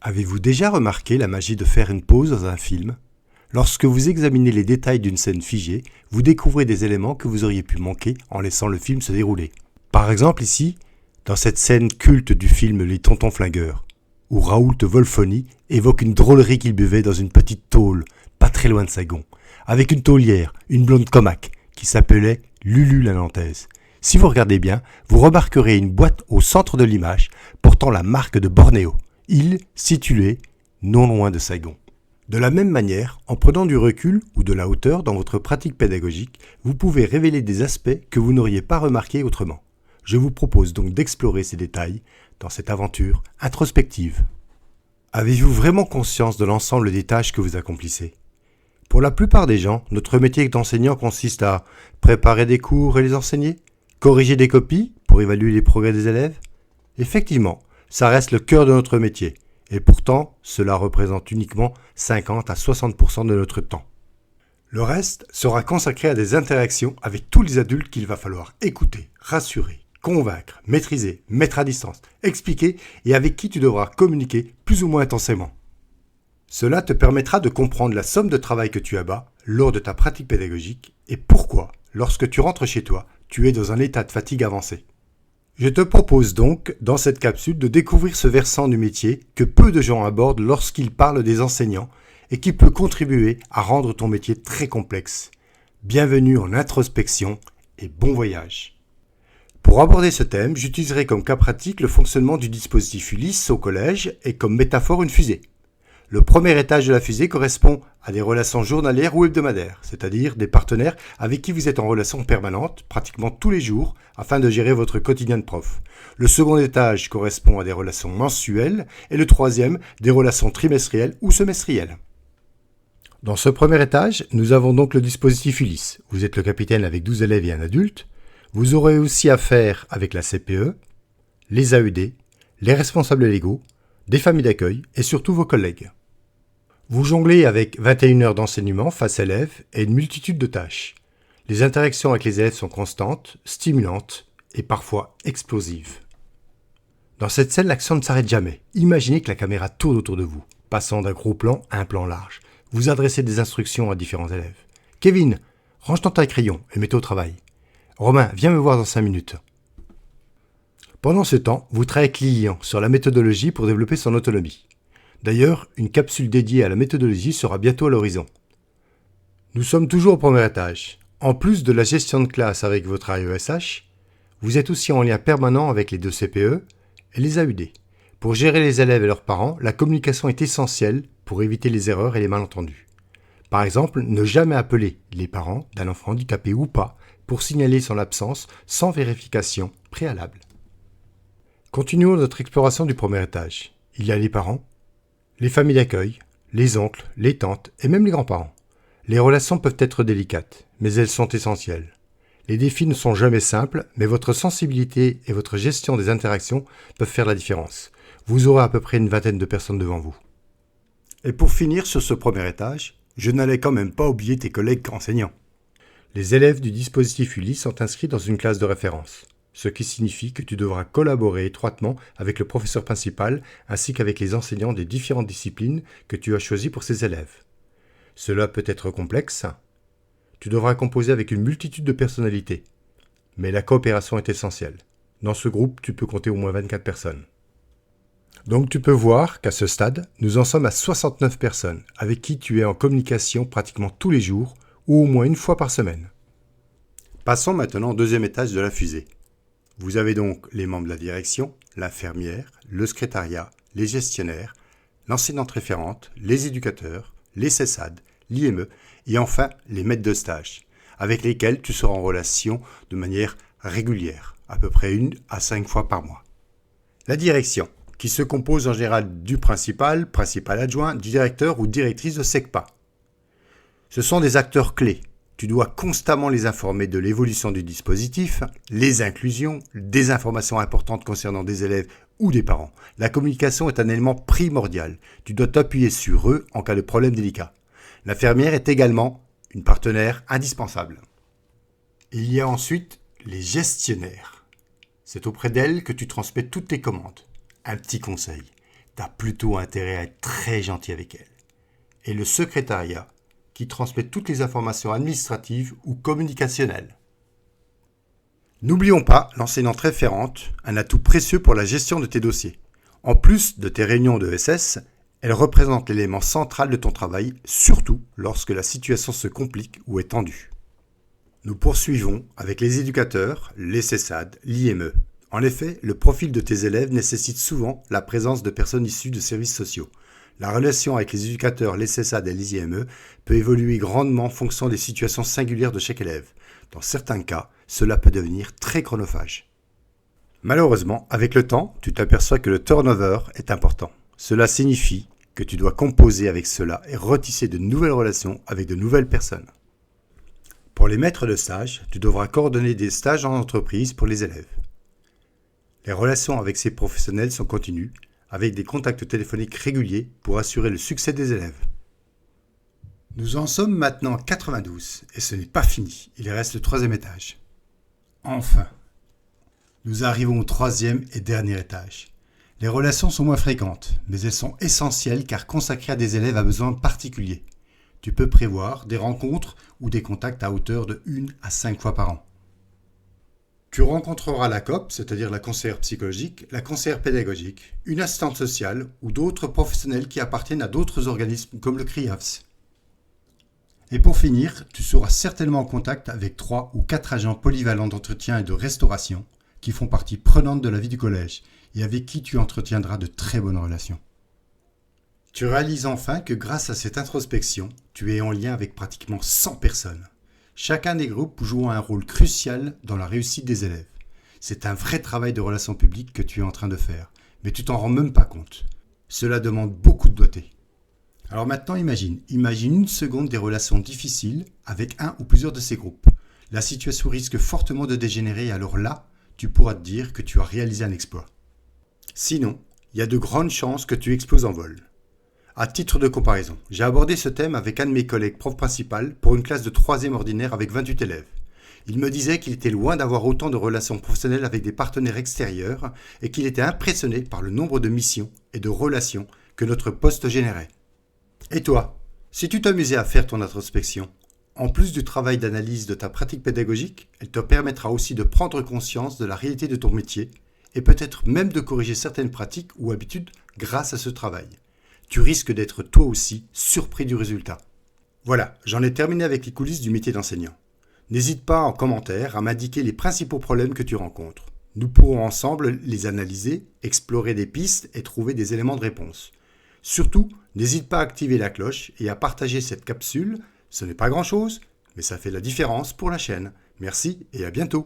Avez-vous déjà remarqué la magie de faire une pause dans un film ? Lorsque vous examinez les détails d'une scène figée, vous découvrez des éléments que vous auriez pu manquer en laissant le film se dérouler. Par exemple ici, dans cette scène culte du film Les Tontons Flingueurs, où Raoult Wolfoni évoque une drôlerie qu'il buvait dans une petite tôle, pas très loin de Saigon, avec une taulière, une blonde comaque, qui s'appelait Lulu la Nantaise. Si vous regardez bien, vous remarquerez une boîte au centre de l'image portant la marque de Bornéo, île située non loin de Saigon. De la même manière, en prenant du recul ou de la hauteur dans votre pratique pédagogique, vous pouvez révéler des aspects que vous n'auriez pas remarqués autrement. Je vous propose donc d'explorer ces détails dans cette aventure introspective. Avez-vous vraiment conscience de l'ensemble des tâches que vous accomplissez ? Pour la plupart des gens, notre métier d'enseignant consiste à préparer des cours et les enseigner, corriger des copies pour évaluer les progrès des élèves. Effectivement, ça reste le cœur de notre métier, et pourtant, cela représente uniquement 50 à 60% de notre temps. Le reste sera consacré à des interactions avec tous les adultes qu'il va falloir écouter, rassurer, convaincre, maîtriser, mettre à distance, expliquer et avec qui tu devras communiquer plus ou moins intensément. Cela te permettra de comprendre la somme de travail que tu abats lors de ta pratique pédagogique et pourquoi, lorsque tu rentres chez toi, tu es dans un état de fatigue avancé. Je te propose donc, dans cette capsule, de découvrir ce versant du métier que peu de gens abordent lorsqu'ils parlent des enseignants et qui peut contribuer à rendre ton métier très complexe. Bienvenue en introspection et bon voyage. Pour aborder ce thème, j'utiliserai comme cas pratique le fonctionnement du dispositif Ulysse au collège et comme métaphore une fusée. Le premier étage de la fusée correspond à des relations journalières ou hebdomadaires, c'est-à-dire des partenaires avec qui vous êtes en relation permanente, pratiquement tous les jours, afin de gérer votre quotidien de prof. Le second étage correspond à des relations mensuelles et le troisième, des relations trimestrielles ou semestrielles. Dans ce premier étage, nous avons donc le dispositif Ulysse. Vous êtes le capitaine avec 12 élèves et un adulte. Vous aurez aussi affaire avec la CPE, les AED, les responsables légaux, des familles d'accueil et surtout vos collègues. Vous jonglez avec 21 heures d'enseignement face élèves et une multitude de tâches. Les interactions avec les élèves sont constantes, stimulantes et parfois explosives. Dans cette scène, l'action ne s'arrête jamais. Imaginez que la caméra tourne autour de vous, passant d'un gros plan à un plan large. Vous adressez des instructions à différents élèves. « Kevin, range ton taille-crayon et mets-toi au travail. Romain, viens me voir dans 5 minutes. » Pendant ce temps, vous travaillez avec Lilian sur la méthodologie pour développer son autonomie. D'ailleurs, une capsule dédiée à la méthodologie sera bientôt à l'horizon. Nous sommes toujours au premier étage. En plus de la gestion de classe avec votre AESH, vous êtes aussi en lien permanent avec les 2 CPE et les AUD. Pour gérer les élèves et leurs parents, la communication est essentielle pour éviter les erreurs et les malentendus. Par exemple, ne jamais appeler les parents d'un enfant handicapé ou pas pour signaler son absence sans vérification préalable. Continuons notre exploration du premier étage. Il y a les parents, les familles d'accueil, les oncles, les tantes et même les grands-parents. Les relations peuvent être délicates, mais elles sont essentielles. Les défis ne sont jamais simples, mais votre sensibilité et votre gestion des interactions peuvent faire la différence. Vous aurez à peu près une vingtaine de personnes devant vous. Et pour finir sur ce premier étage, je n'allais quand même pas oublier tes collègues enseignants. Les élèves du dispositif Ulysse sont inscrits dans une classe de référence, ce qui signifie que tu devras collaborer étroitement avec le professeur principal ainsi qu'avec les enseignants des différentes disciplines que tu as choisies pour ces élèves. Cela peut être complexe. Tu devras composer avec une multitude de personnalités, mais la coopération est essentielle. Dans ce groupe, tu peux compter au moins 24 personnes. Donc tu peux voir qu'à ce stade, nous en sommes à 69 personnes avec qui tu es en communication pratiquement tous les jours ou au moins une fois par semaine. Passons maintenant au deuxième étage de la fusée. Vous avez donc les membres de la direction, l'infirmière, le secrétariat, les gestionnaires, l'enseignante référente, les éducateurs, les CESAD, l'IME et enfin les maîtres de stage, avec lesquels tu seras en relation de manière régulière, à peu près 1 à 5 fois par mois. La direction, qui se compose en général du principal adjoint, du directeur ou directrice de SECPA. Ce sont des acteurs clés. Tu dois constamment les informer de l'évolution du dispositif, les inclusions, des informations importantes concernant des élèves ou des parents. La communication est un élément primordial. Tu dois t'appuyer sur eux en cas de problème délicat. L'infirmière est également une partenaire indispensable. Il y a ensuite les gestionnaires. C'est auprès d'elles que tu transmets toutes tes commandes. Un petit conseil. tu as plutôt intérêt à être très gentil avec elle. Et le secrétariat, qui transmet toutes les informations administratives ou communicationnelles. N'oublions pas l'enseignante référente, un atout précieux pour la gestion de tes dossiers. En plus de tes réunions de SS, elle représente l'élément central de ton travail, surtout lorsque la situation se complique ou est tendue. Nous poursuivons avec les éducateurs, les CESAD, l'IME. En effet, le profil de tes élèves nécessite souvent la présence de personnes issues de services sociaux. La relation avec les éducateurs, les CESAD et les IME peut évoluer grandement en fonction des situations singulières de chaque élève. Dans certains cas, cela peut devenir très chronophage. Malheureusement, avec le temps, tu t'aperçois que le turnover est important. Cela signifie que tu dois composer avec cela et retisser de nouvelles relations avec de nouvelles personnes. Pour les maîtres de stage, tu devras coordonner des stages en entreprise pour les élèves. Les relations avec ces professionnels sont continues, avec des contacts téléphoniques réguliers pour assurer le succès des élèves. Nous en sommes maintenant à 92 et ce n'est pas fini, il reste le 3e étage. Enfin, nous arrivons au 3e et dernier étage. Les relations sont moins fréquentes, mais elles sont essentielles car consacrées à des élèves à besoins particuliers. Tu peux prévoir des rencontres ou des contacts à hauteur de 1 à 5 fois par an. Tu rencontreras la COP, c'est-à-dire la conseillère psychologique, la conseillère pédagogique, une assistante sociale ou d'autres professionnels qui appartiennent à d'autres organismes comme le CRIAFS. Et pour finir, tu seras certainement en contact avec 3 ou 4 agents polyvalents d'entretien et de restauration qui font partie prenante de la vie du collège et avec qui tu entretiendras de très bonnes relations. Tu réalises enfin que grâce à cette introspection, tu es en lien avec pratiquement 100 personnes. Chacun des groupes jouant un rôle crucial dans la réussite des élèves. C'est un vrai travail de relations publiques que tu es en train de faire, mais tu t'en rends même pas compte. Cela demande beaucoup de doigté. Alors maintenant imagine une seconde des relations difficiles avec un ou plusieurs de ces groupes. La situation risque fortement de dégénérer et alors là, tu pourras te dire que tu as réalisé un exploit. Sinon, il y a de grandes chances que tu exploses en vol. À titre de comparaison, j'ai abordé ce thème avec un de mes collègues prof principal pour une classe de 3e ordinaire avec 28 élèves. Il me disait qu'il était loin d'avoir autant de relations professionnelles avec des partenaires extérieurs et qu'il était impressionné par le nombre de missions et de relations que notre poste générait. Et toi, si tu t'amusais à faire ton introspection, en plus du travail d'analyse de ta pratique pédagogique, elle te permettra aussi de prendre conscience de la réalité de ton métier et peut-être même de corriger certaines pratiques ou habitudes grâce à ce travail. Tu risques d'être toi aussi surpris du résultat. Voilà, j'en ai terminé avec les coulisses du métier d'enseignant. N'hésite pas en commentaire à m'indiquer les principaux problèmes que tu rencontres. Nous pourrons ensemble les analyser, explorer des pistes et trouver des éléments de réponse. Surtout, n'hésite pas à activer la cloche et à partager cette capsule. Ce n'est pas grand-chose, mais ça fait la différence pour la chaîne. Merci et à bientôt.